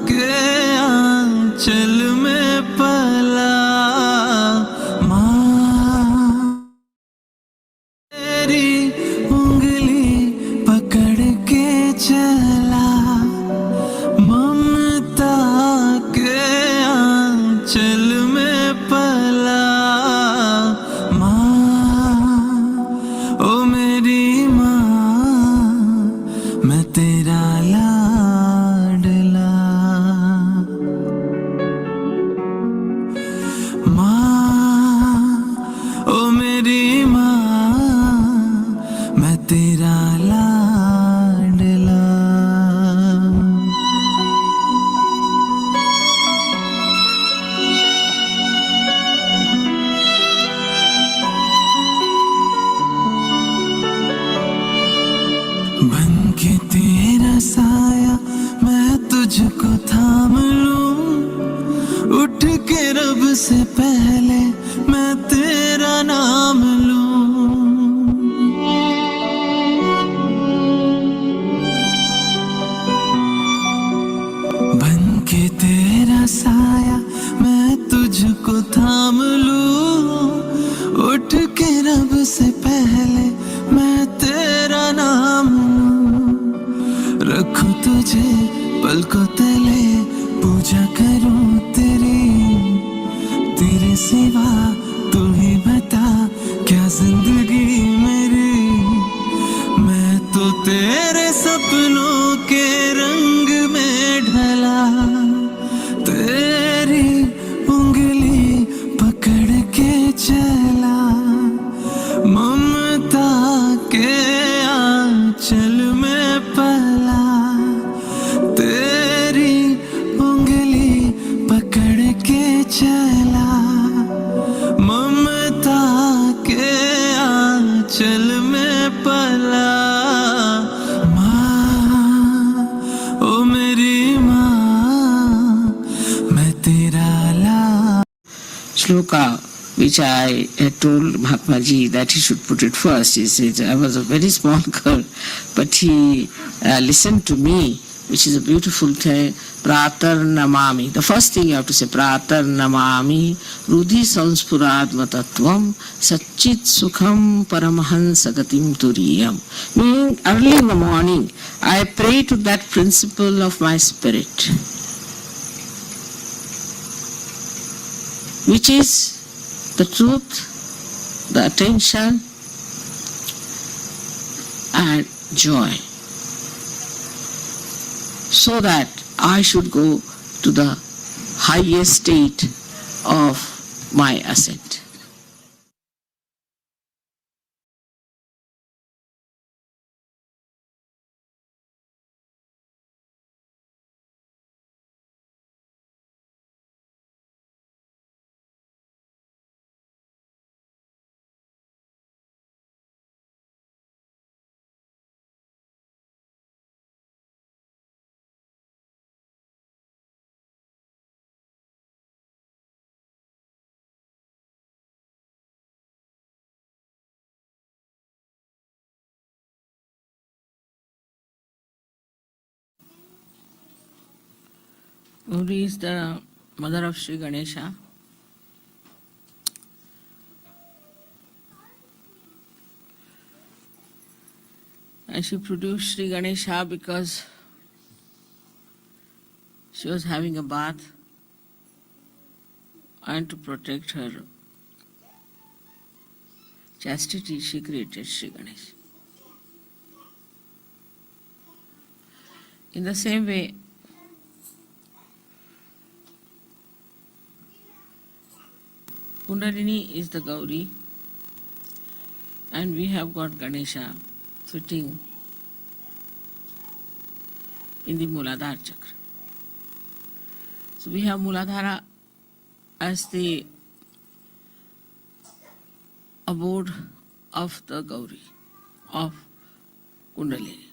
के आंचल में पला माँ, तेरी उंगली पकड़ के चला, ममता के आंचल में पला माँ, ओ मेरी माँ, मैं तेरा लाडला माँ, ओ मेरी माँ, मैं तेरा लाडला। बन के तेरा साया मैं तुझको थाम लूं, उठ के रब से पहले मैं तेरा नाम लूं। बन के तेरा साया मैं तुझको थाम लूं, उठ के रब से पहले मैं तेरा नाम लूं। रखूं तुझे पलकों तले, पूजा करूं तेरी, तेरे सिवा तू ही बता क्या जिंदगी मेरी। मैं तो तेरे सपनों के रंग में ढला, तेरी उंगली पकड़ के चला, ममता के आंचल में पला, तेरी उंगली पकड़ के चला, ममता के आंचल में पला माँ, ओ मेरी माँ, मैं तेरा ला। Shloka which I had told Mahatma Ji that he should put it first. He said, I was a very small girl, but he listened to me, which is a beautiful thing. Pratar namami. The first thing you have to say, Pratar namami rudhi sanspuradma tattvam satchit sukham paramahansa gatim turiyam. Meaning, early in the morning, I pray to that principle of my spirit, which is the truth, the attention, and joy, so that I should go to the highest state of my ascent. Gauri is the mother of Sri Ganesha. And she produced Sri Ganesha because she was having a bath, and to protect her chastity, she created Sri Ganesha. In the same way, Kundalini is the Gauri, and we have got Ganesha sitting in the Muladhara chakra. So we have Muladhara as the abode of the Gauri, of Kundalini.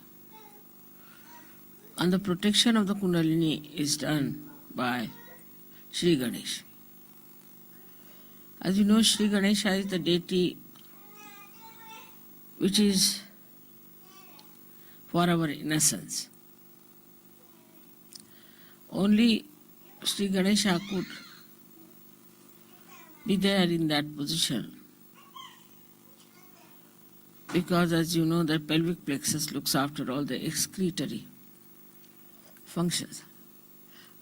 And the protection of the Kundalini is done by Sri Ganesha. As you know, Sri Ganesha is the deity which is for our innocence. Only Sri Ganesha could be there in that position. Because as you know, the pelvic plexus looks after all the excretory functions.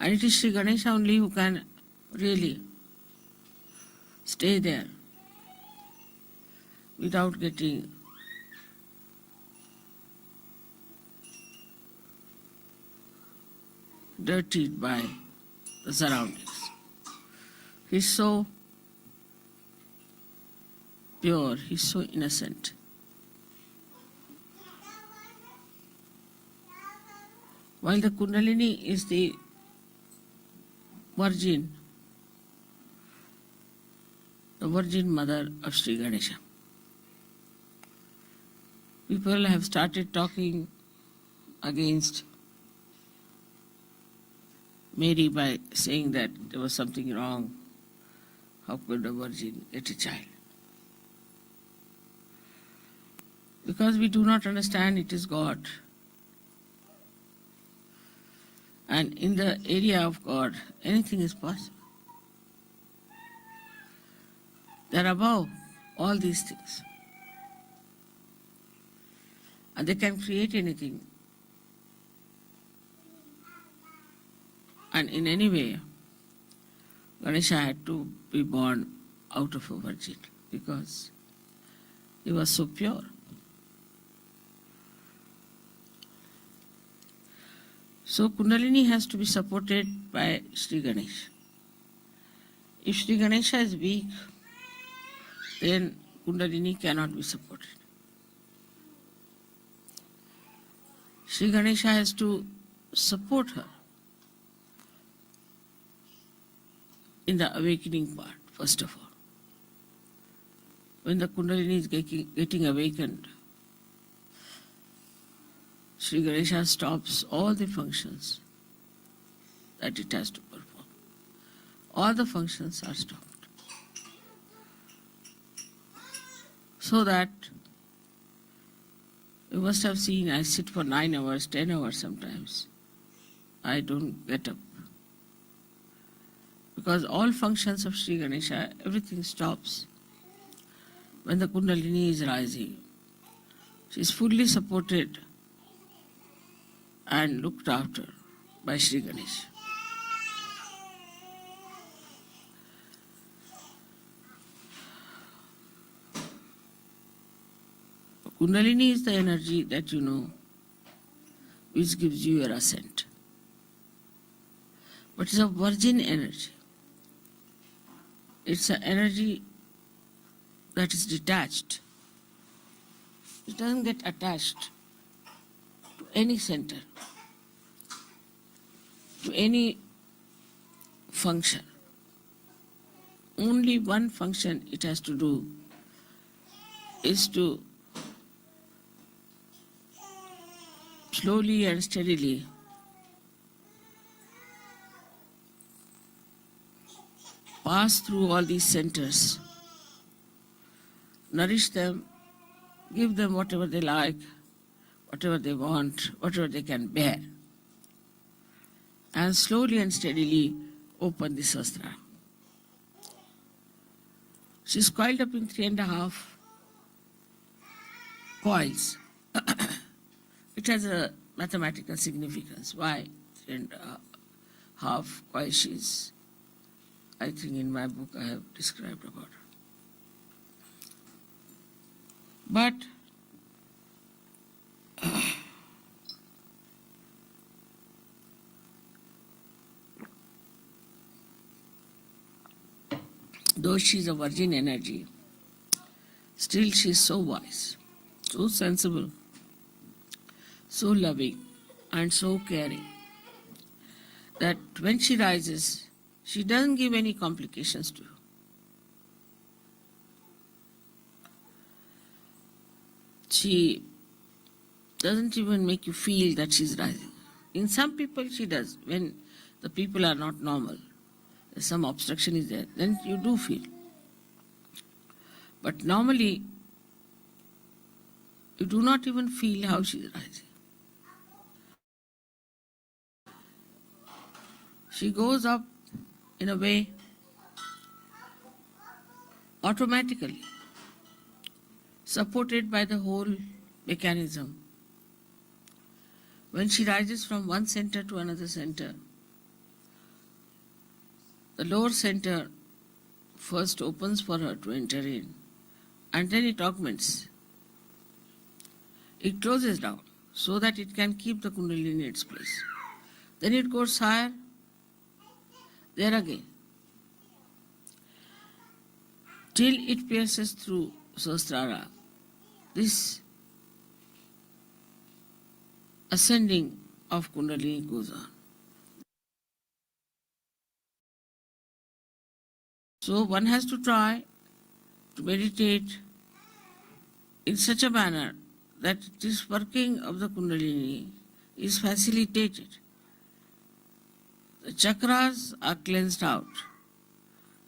And it is Sri Ganesha only who can really stay there without getting dirtied by the surroundings. He's so pure, he's so innocent. While the Kundalini is the virgin mother of Sri Ganesha. People have started talking against Mary by saying that there was something wrong. How could a virgin get a child? Because we do not understand it is God. And in the area of God, anything is possible. They are above all these things. And they can create anything. And in any way, Ganesha had to be born out of a virgin because he was so pure. So Kundalini has to be supported by Sri Ganesha. If Sri Ganesha is weak, then Kundalini cannot be supported. Sri Ganesha has to support her in the awakening part, first of all. When the Kundalini is getting awakened, Sri Ganesha stops all the functions that it has to perform. All the functions are stopped. So that you must have seen I sit for 9 hours, 10 hours sometimes. I don't get up. Because all functions of Sri Ganesha, everything stops when the Kundalini is rising. She is fully supported and looked after by Sri Ganesha. Kundalini is the energy that you know, which gives you your ascent. But it's a virgin energy. It's an energy that is detached. It doesn't get attached to any center, to any function. Only one function it has to do is to slowly and steadily pass through all these centers, nourish them, give them whatever they like, whatever they want, whatever they can bear, and slowly and steadily open the sastra. She's coiled up in 3.5 coils. It has a mathematical significance. Why 3.5 coils? She's, I think in my book I have described about her. But though she is a virgin energy, still she is so wise, so sensible, so loving and so caring that when she rises, she doesn't give any complications to you. She doesn't even make you feel that she's rising. In some people she does. When the people are not normal, some obstruction is there, then you do feel. But normally, you do not even feel how she is rising. she goes up in a way automatically, supported by the whole mechanism. When she rises from one center to another center, the lower center first opens for her to enter in, and then it augments. It closes down so that it can keep the Kundalini in its place. Then it goes higher, there again, till it pierces through Sahasrara. This ascending of Kundalini goes on. So one has to try to meditate in such a manner that this working of the Kundalini is facilitated. The chakras are cleansed out,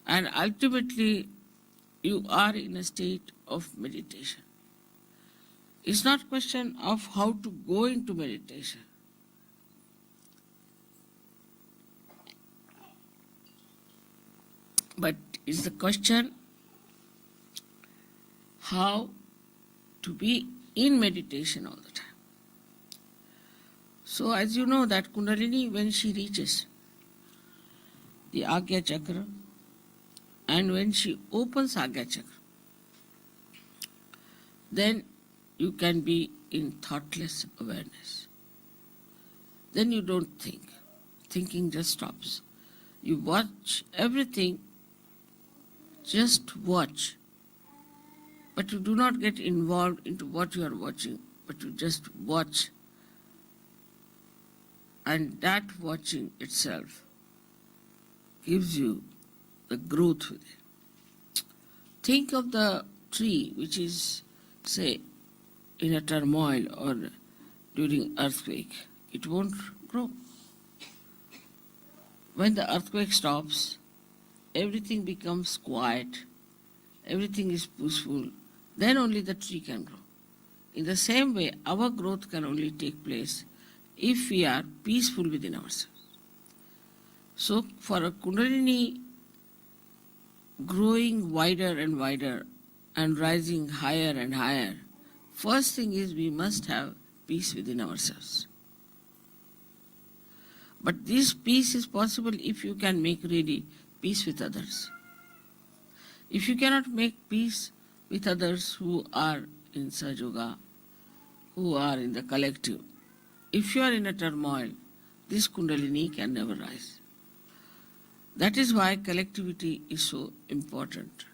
and ultimately you are in a state of meditation. It's not a question of how to go into meditation. But it's the question how to be in meditation all the time. So as you know that Kundalini, when she reaches the Agya Chakra and when she opens Agya Chakra, then you can be in thoughtless awareness. Then you don't think. Thinking just stops. You watch everything, just watch. But you do not get involved into what you are watching, but you just watch. And that watching itself gives you the growth within. Think of the tree which is, say, in a turmoil or during earthquake. It won't grow. When the earthquake stops, everything becomes quiet, everything is peaceful, then only the tree can grow. In the same way, our growth can only take place if we are peaceful within ourselves. So for a Kundalini growing wider and wider and rising higher and higher, first thing is we must have peace within ourselves. But this peace is possible if you can make really peace with others. If you cannot make peace with others who are in Sahaja, who are in the collective, if you are in a turmoil, this Kundalini can never rise. That is why collectivity is so important.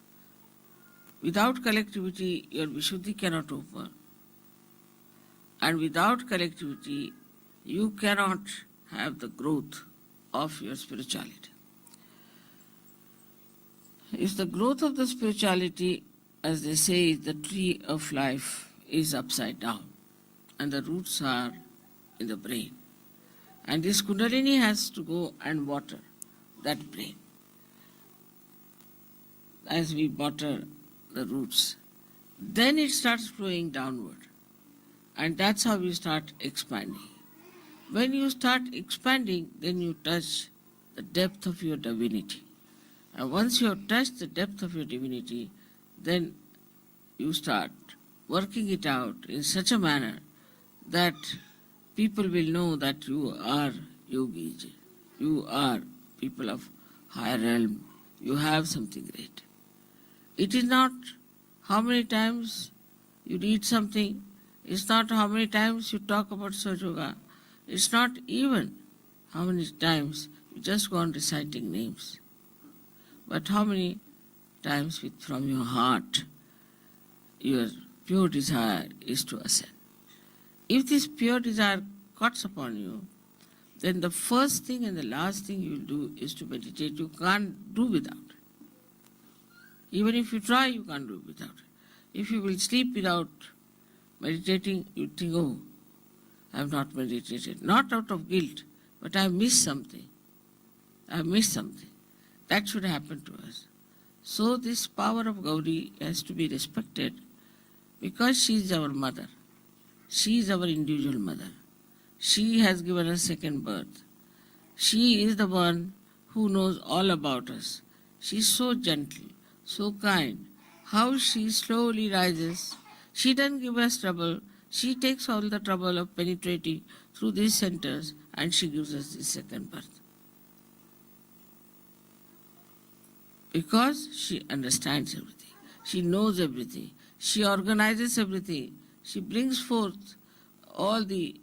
Without collectivity, your Vishuddhi cannot open. And without collectivity, you cannot have the growth of your spirituality. If the growth of the spirituality, as they say, the tree of life is upside down and the roots are in the brain. And this Kundalini has to go and water that brain. As we water the roots, then it starts flowing downward. And that's how we start expanding. When you start expanding, then you touch the depth of your divinity. And once you have touched the depth of your divinity, then you start working it out in such a manner that people will know that you are yogis, you are people of higher realm, you have something great. It is not how many times you read something, it's not how many times you talk about Sahaja, it's not even how many times you just go on reciting names, but how many times from your heart your pure desire is to ascend. If this pure desire cuts upon you, then the first thing and the last thing you will do is to meditate. You can't do without it. Even if you try, you can't do without it. If you will sleep without meditating, you think, oh, I have not meditated. Not out of guilt, but I have missed something. I have missed something. That should happen to us. So this power of Gauri has to be respected because she is our mother. She is our individual mother. She has given us second birth. She is the one who knows all about us. She is so gentle, so kind. How she slowly rises. She doesn't give us trouble. She takes all the trouble of penetrating through these centers and she gives us the second birth. Because she understands everything. She knows everything. She organizes everything. She brings forth all the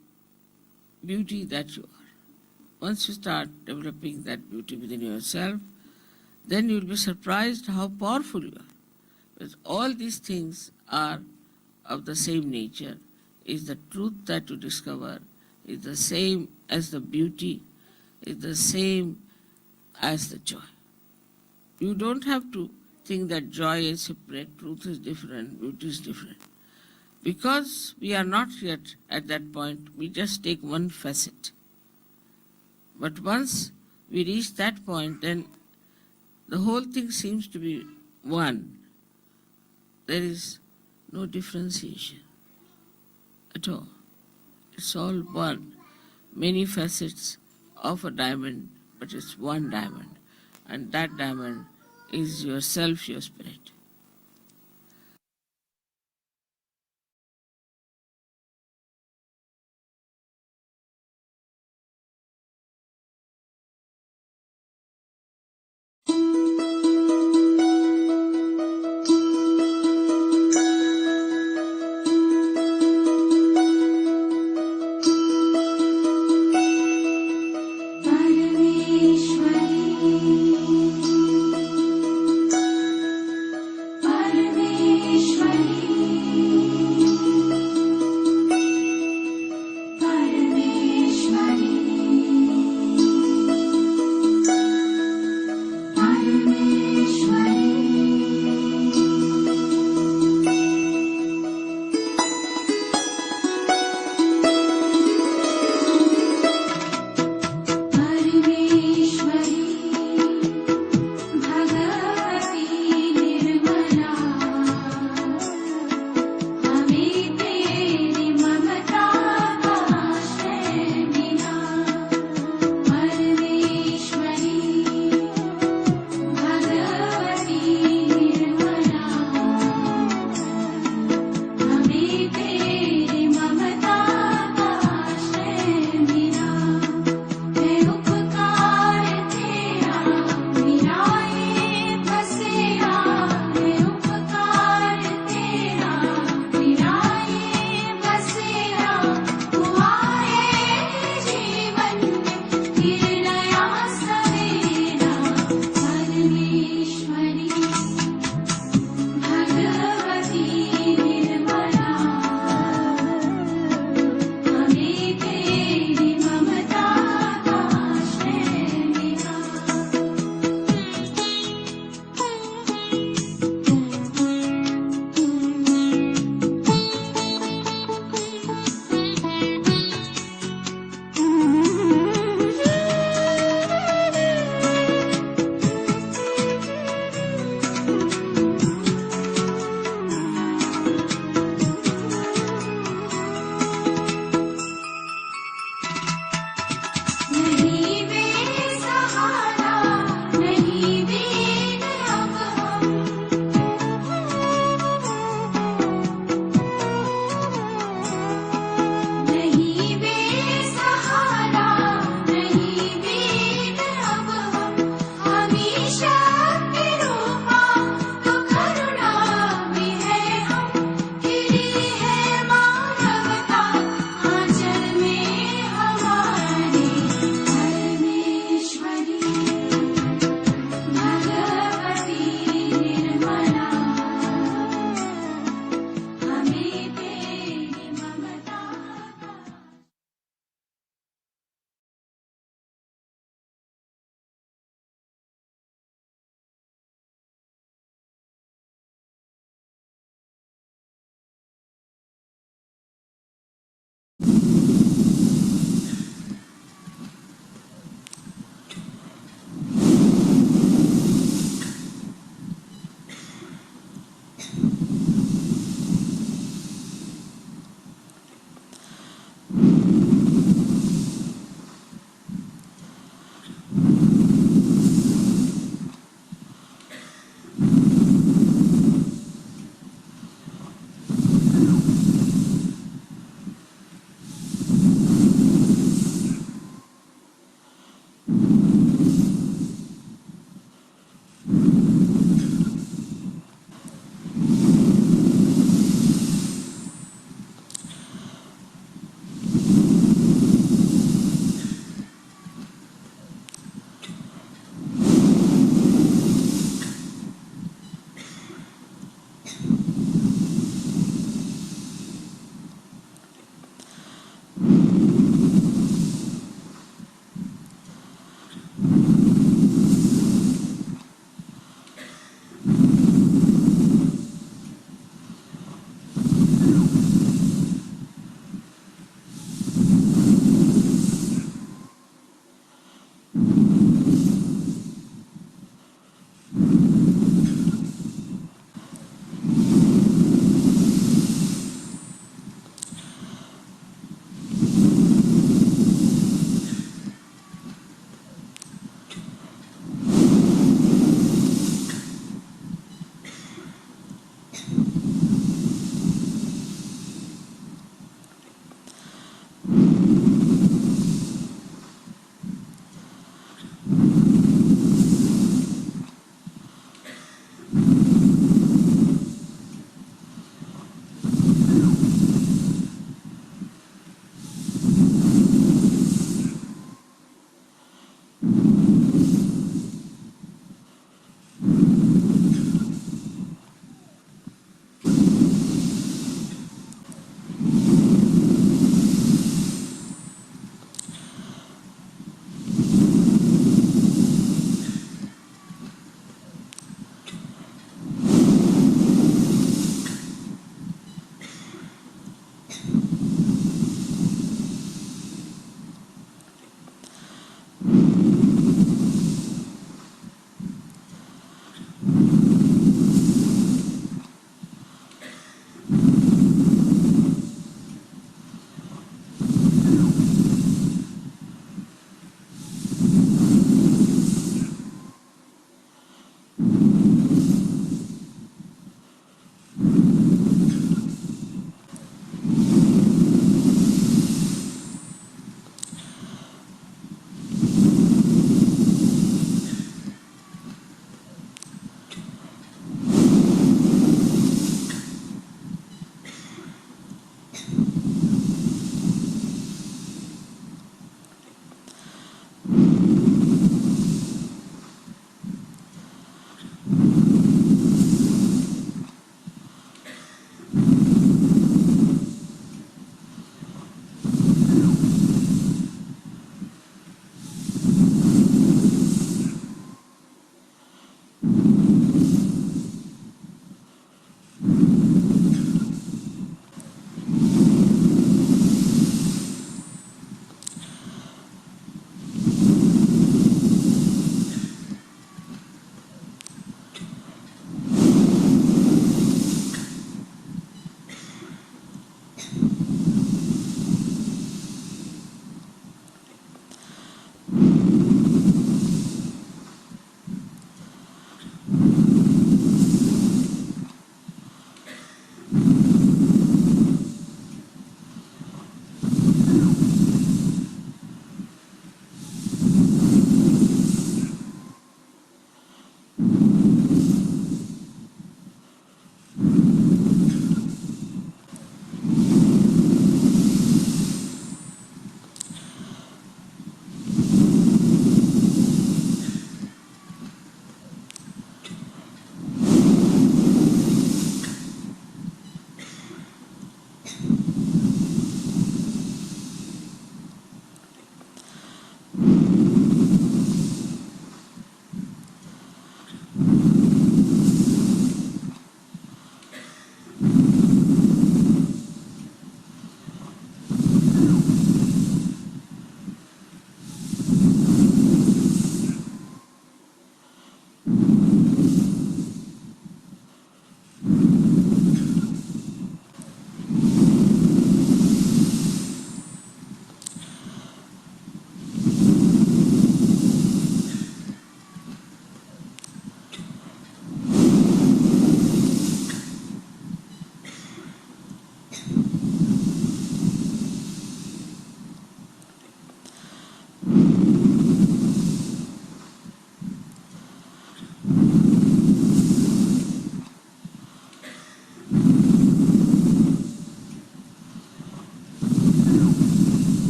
beauty that you are. Once you start developing that beauty within yourself, then you will be surprised how powerful you are. Because all these things are of the same nature. Is the truth that you discover, is the same as the beauty, is the same as the joy. You don't have to think that joy is separate, truth is different, beauty is different. Because we are not yet at that point, we just take one facet. But once we reach that point, then the whole thing seems to be one. There is no differentiation at all. It's all one. Many facets of a diamond, but it's one diamond. And that diamond is yourself, your spirit.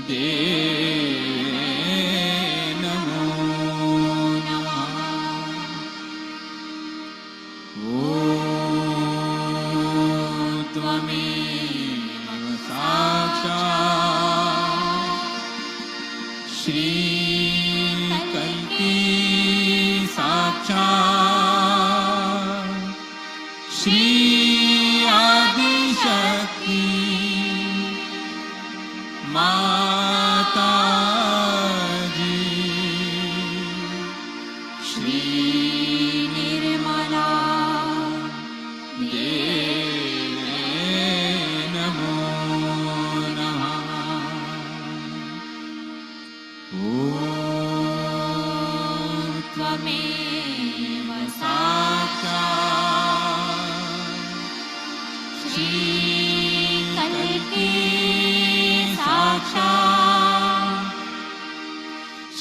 देवे नमो नमः। ॐ त्वमेव साक्षात् श्रीकल्की साक्षात् श्री आदिशक्ति माताजी श्री निर्मला देवे नमो नमः। ॐ त्वमेव साक्षात् श्रीकल्की साक्षात्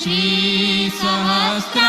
श्री सहस्र